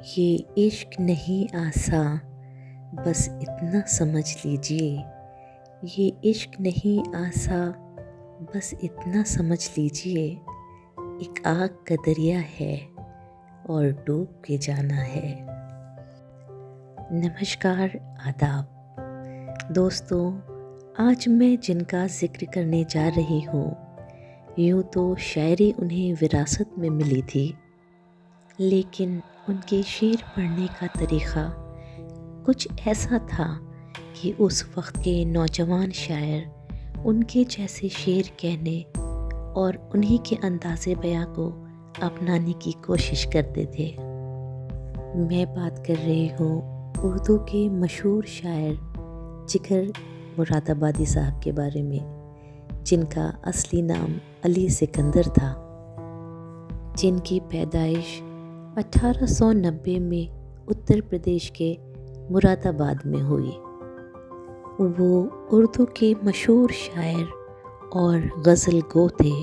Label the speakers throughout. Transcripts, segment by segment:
Speaker 1: یہ عشق نہیں آساں، بس اتنا سمجھ لیجئے۔ یہ عشق نہیں آساں، بس اتنا سمجھ لیجئے۔ ایک آگ کا دریا ہے اور ڈوب کے جانا ہے۔ نمسکار، آداب دوستوں، آج میں جن کا ذکر کرنے جا رہی ہوں، یوں تو شاعری انہیں وراثت میں ملی تھی، لیکن ان کے شعر پڑھنے کا طریقہ کچھ ایسا تھا کہ اس وقت کے نوجوان شاعر ان کے جیسے شعر کہنے اور انہی کے انداز بیاں کو اپنانے کی کوشش کرتے تھے۔ میں بات کر رہی ہوں اردو کے مشہور شاعر جگر مرادآبادی صاحب کے بارے میں، جن کا اصلی نام علی سکندر تھا، جن کی پیدائش 1890 میں اتر پردیش کے مراد آباد میں ہوئی۔ وہ اردو کے مشہور شاعر اور غزل گو تھے،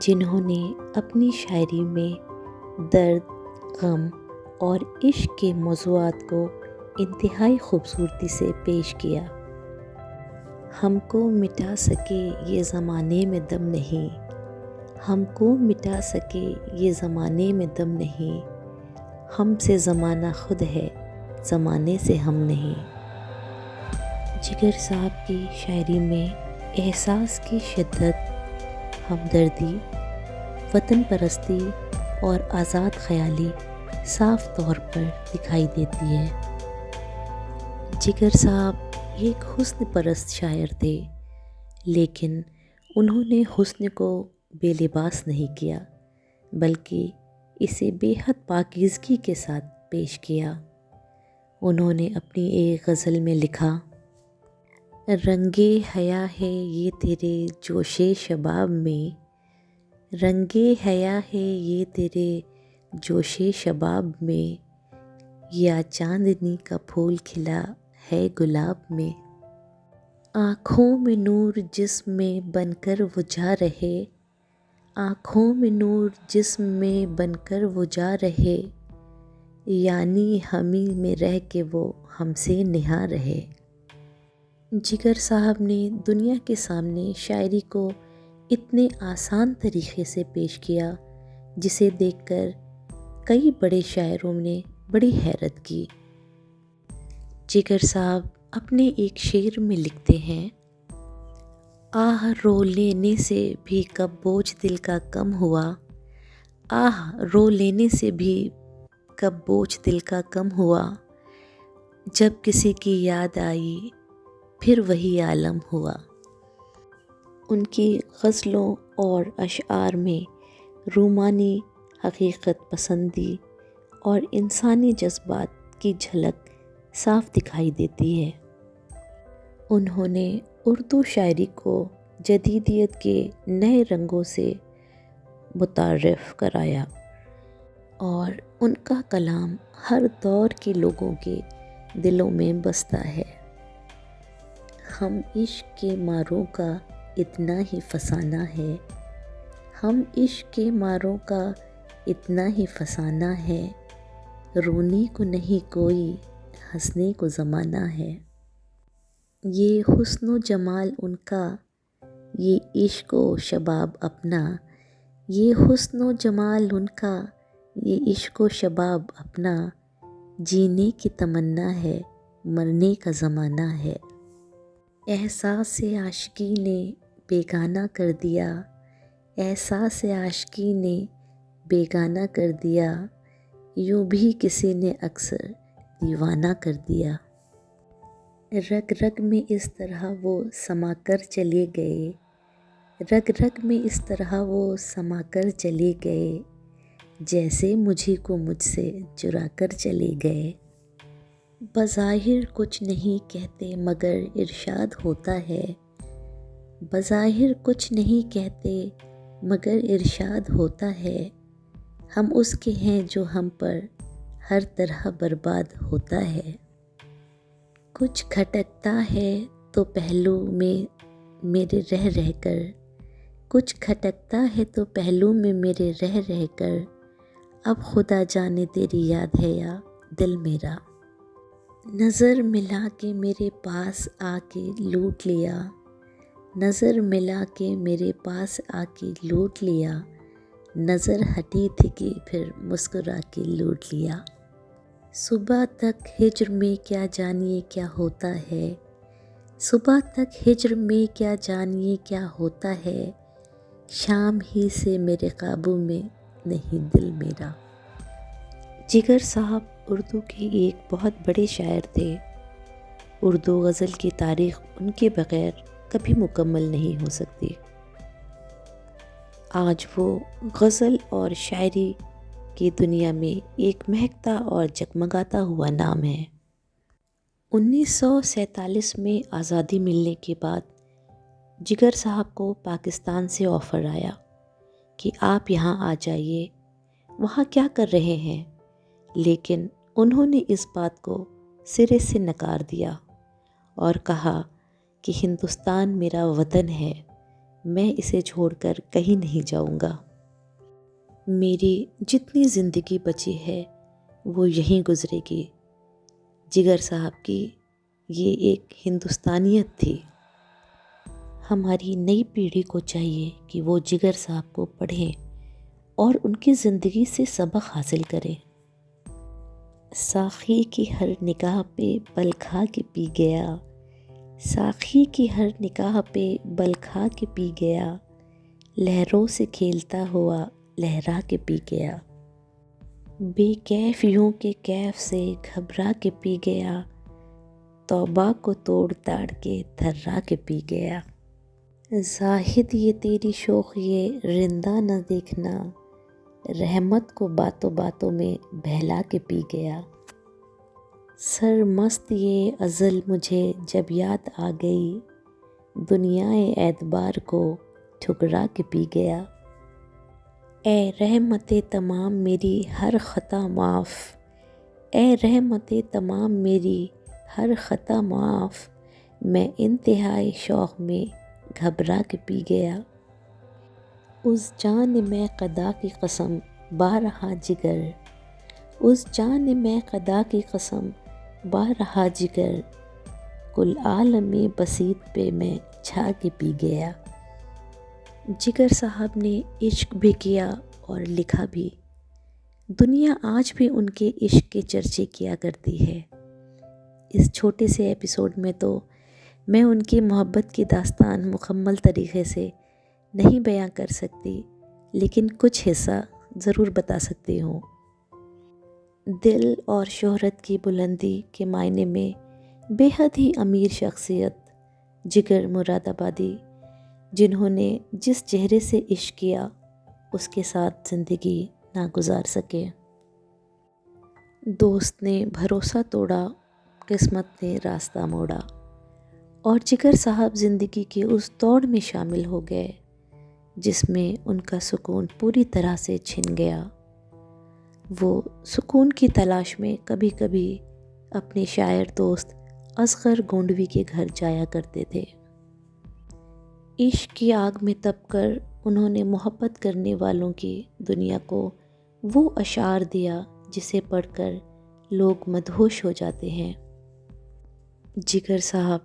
Speaker 1: جنہوں نے اپنی شاعری میں درد، غم اور عشق کے موضوعات کو انتہائی خوبصورتی سے پیش کیا۔ ہم کو مٹا سکے یہ زمانے میں دم نہیں، ہم کو مٹا سکے یہ زمانے میں دم نہیں، ہم سے زمانہ خود ہے، زمانے سے ہم نہیں۔ جگر صاحب کی شاعری میں احساس کی شدت، ہمدردی، وطن پرستی اور آزاد خیالی صاف طور پر دکھائی دیتی ہے۔ جگر صاحب ایک حسن پرست شاعر تھے، لیکن انہوں نے حسن کو بے لباس نہیں کیا، بلکہ اسے بے حد پاکیزگی کے ساتھ پیش کیا۔ انہوں نے اپنی ایک غزل میں لکھا، رنگے حیا ہے یہ تیرے جوش شباب میں، رنگے حیا ہے یہ تیرے جوش شباب میں، یا چاندنی کا پھول کھلا ہے گلاب میں، آنکھوں میں نور جسم میں بن کر وہ جا رہے، آنکھوں میں نور جسم میں بن کر وہ جا رہے، یعنی ہمیں میں رہ کے وہ ہم سے نہا رہے۔ جگر صاحب نے دنیا کے سامنے شاعری کو اتنے آسان طریقے سے پیش کیا، جسے دیکھ کر کئی بڑے شاعروں نے بڑی حیرت کی۔ جگر صاحب اپنے ایک شعر میں لکھتے ہیں، آہ رو لینے سے بھی کب بوجھ دل کا کم ہوا، آہ رو لینے سے بھی کب بوجھ دل کا کم ہوا، جب کسی کی یاد آئی پھر وہی عالم ہوا۔ ان کی غزلوں اور اشعار میں رومانی حقیقت پسندی اور انسانی جذبات کی جھلک صاف دکھائی دیتی ہے۔ انہوں نے اردو شاعری کو جدیدیت کے نئے رنگوں سے متعارف کرایا، اور ان کا کلام ہر دور کے لوگوں کے دلوں میں بستا ہے۔ ہم عشق کے ماروں کا اتنا ہی فسانہ ہے، ہم عشق کے ماروں کا اتنا ہی فسانہ ہے، رونے کو نہیں کوئی ہنسنے کو زمانہ ہے۔ یہ حسن و جمال ان کا، یہ عشق و شباب اپنا، یہ حسن و جمال ان کا، یہ عشق و شباب اپنا، جینے کی تمنا ہے، مرنے کا زمانہ ہے۔ احساس عاشقی نے بیگانہ کر دیا، احساس عاشقی نے بیگانہ کر دیا، یوں بھی کسی نے اکثر دیوانہ کر دیا۔ رگ رگ میں اس طرح وہ سما کر چلے گئے، رگ رگ میں اس طرح وہ سما کر چلے گئے، جیسے مجھے کو مجھ سے چرا کر چلے گئے۔ بظاہر کچھ نہیں کہتے مگر ارشاد ہوتا ہے، بظاہر کچھ نہیں کہتے مگر ارشاد ہوتا ہے، ہم اس کے ہیں جو ہم پر ہر طرح برباد ہوتا ہے۔ کچھ کھٹکتا ہے تو پہلو میں میرے رہ رہ کر، کچھ کھٹکتا ہے تو پہلو میں میرے رہ رہ کر، اب خدا جانے تیری یاد ہے یا دل میرا، نظر ملا کے میرے پاس آ کے لوٹ لیا، نظر ملا کے میرے پاس آ کے لوٹ لیا، نظر ہٹی تھی کہ پھر مسکرا کے لوٹ لیا۔ صبح تک ہجر میں کیا جانیے کیا ہوتا ہے، صبح تک ہجر میں کیا جانیے کیا ہوتا ہے، شام ہی سے میرے قابو میں نہیں دل میرا۔ جگر صاحب اردو کے ایک بہت بڑے شاعر تھے۔ اردو غزل کی تاریخ ان کے بغیر کبھی مکمل نہیں ہو سکتی۔ آج وہ غزل اور شاعری کی دنیا میں ایک مہکتا اور جگمگاتا ہوا نام ہے۔ 1947 میں آزادی ملنے کے بعد جگر صاحب کو پاکستان سے آفر آیا کہ آپ یہاں آ جائیے، وہاں کیا کر رہے ہیں، لیکن انہوں نے اس بات کو سرے سے نکار دیا اور کہا کہ ہندوستان میرا وطن ہے، میں اسے چھوڑ کر کہیں نہیں جاؤں گا، میری جتنی زندگی بچی ہے وہ یہیں گزرے گی۔ جگر صاحب کی یہ ایک ہندوستانیت تھی۔ ہماری نئی پیڑھی کو چاہیے کہ وہ جگر صاحب کو پڑھیں اور ان کی زندگی سے سبق حاصل کریں۔ ساقی کی ہر نگاہ پہ بل کھا کے پی گیا، ساقی کی ہر نگاہ پہ بل کھا کے پی گیا، لہروں سے کھیلتا ہوا لہرا کے پی گیا، بے کیف یوں کہ کیف سے گھبرا کے پی گیا، توبہ کو توڑ تاڑ کے تھرا کے پی گیا۔ زاہد یہ تیری شوق یہ رندہ نہ دیکھنا، رحمت کو باتوں باتوں میں بہلا کے پی گیا، سرمست یہ ازل مجھے جب یاد آ گئی، دنیائے اعتبار کو ٹھکرا کے پی گیا، اے رحمت تمام میری ہر خطا معاف، اے رحمت تمام میری ہر خطا معاف، میں انتہائی شوق میں گھبرا کے پی گیا، اس جان میں قضا کی قسم بارہا جگر، اس جان میں قضا کی قسم بارہا جگر، کل عالم بسیط پہ میں چھا کے پی گیا۔ جگر صاحب نے عشق بھی کیا اور لکھا بھی۔ دنیا آج بھی ان کے عشق کے چرچے کیا کرتی ہے۔ اس چھوٹے سے ایپیسوڈ میں تو میں ان کی محبت کی داستان مکمل طریقے سے نہیں بیان کر سکتی، لیکن کچھ حصہ ضرور بتا سکتی ہوں۔ دل اور شہرت کی بلندی کے معنی میں بے حد ہی امیر شخصیت جگر مراد آبادی، جنہوں نے جس چہرے سے عشق کیا اس کے ساتھ زندگی نہ گزار سکے۔ دوست نے بھروسہ توڑا، قسمت نے راستہ موڑا، اور جگر صاحب زندگی کے اس دوڑ میں شامل ہو گئے جس میں ان کا سکون پوری طرح سے چھن گیا۔ وہ سکون کی تلاش میں کبھی کبھی اپنے شاعر دوست اصغر گونڈوی کے گھر جایا کرتے تھے۔ عشق کی آگ میں تپ کر انہوں نے محبت کرنے والوں کی دنیا کو وہ اشعار دیا جسے پڑھ کر لوگ مدہوش ہو جاتے ہیں۔ جگر صاحب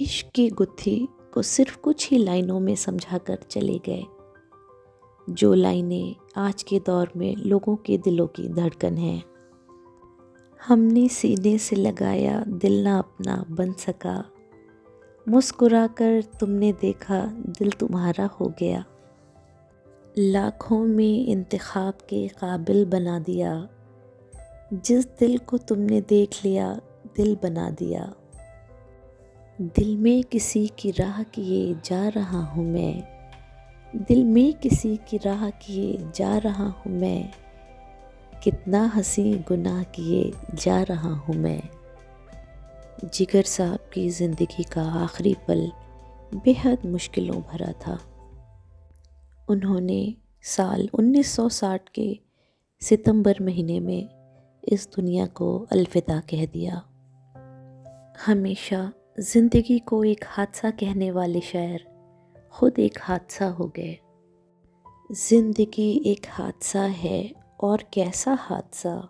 Speaker 1: عشق کی گتھی کو صرف کچھ ہی لائنوں میں سمجھا کر چلے گئے، جو لائنیں آج کے دور میں لوگوں کے دلوں کی دھڑکن ہیں۔ ہم نے سینے سے لگایا دل نہ اپنا بن سکا، مسکرا کر تم نے دیکھا دل تمہارا ہو گیا، لاکھوں میں انتخاب کے قابل بنا دیا، جس دل کو تم نے دیکھ لیا دل بنا دیا، دل میں کسی کی راہ کیے جا رہا ہوں میں، دل میں کسی کی راہ کیے جا رہا ہوں میں، کتنا حسین گناہ کیے جا رہا ہوں میں۔ جگر صاحب کی زندگی کا آخری پل بے حد مشکلوں بھرا تھا۔ انہوں نے سال 1960 کے ستمبر مہینے میں اس دنیا کو الوداع کہہ دیا۔ ہمیشہ زندگی کو ایک حادثہ کہنے والے شاعر خود ایک حادثہ ہو گئے۔ زندگی ایک حادثہ ہے اور کیسا حادثہ،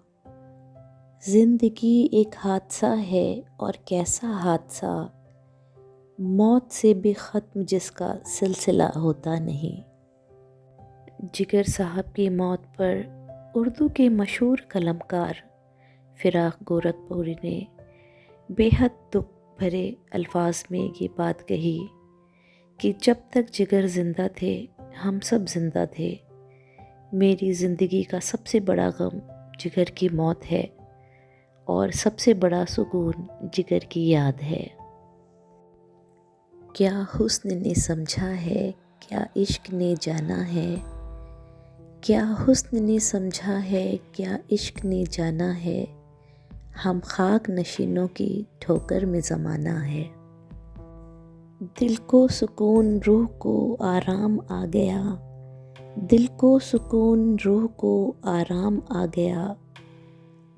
Speaker 1: زندگی ایک حادثہ ہے اور کیسا حادثہ، موت سے بھی ختم جس کا سلسلہ ہوتا نہیں۔ جگر صاحب کی موت پر اردو کے مشہور قلمکار فراق گورکھپوری نے بے حد دکھ بھرے الفاظ میں یہ بات کہی کہ جب تک جگر زندہ تھے ہم سب زندہ تھے، میری زندگی کا سب سے بڑا غم جگر کی موت ہے اور سب سے بڑا سکون جگر کی یاد ہے۔ کیا حسن نے سمجھا ہے، کیا عشق نے جانا ہے، کیا حسن نے سمجھا ہے، کیا عشق نے جانا ہے، ہم خاک نشینوں کی ٹھوکر میں زمانہ ہے۔ دل کو سکون روح کو آرام آ گیا، دل کو سکون روح کو آرام آ گیا،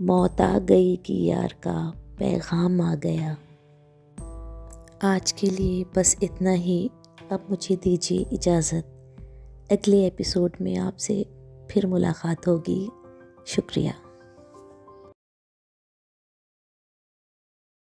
Speaker 1: موت آ گئی کہ یار کا پیغام آ گیا۔ آج کے لیے بس اتنا ہی، اب مجھے دیجیے اجازت، اگلے ایپیسوڈ میں آپ سے پھر ملاقات ہوگی۔ شکریہ۔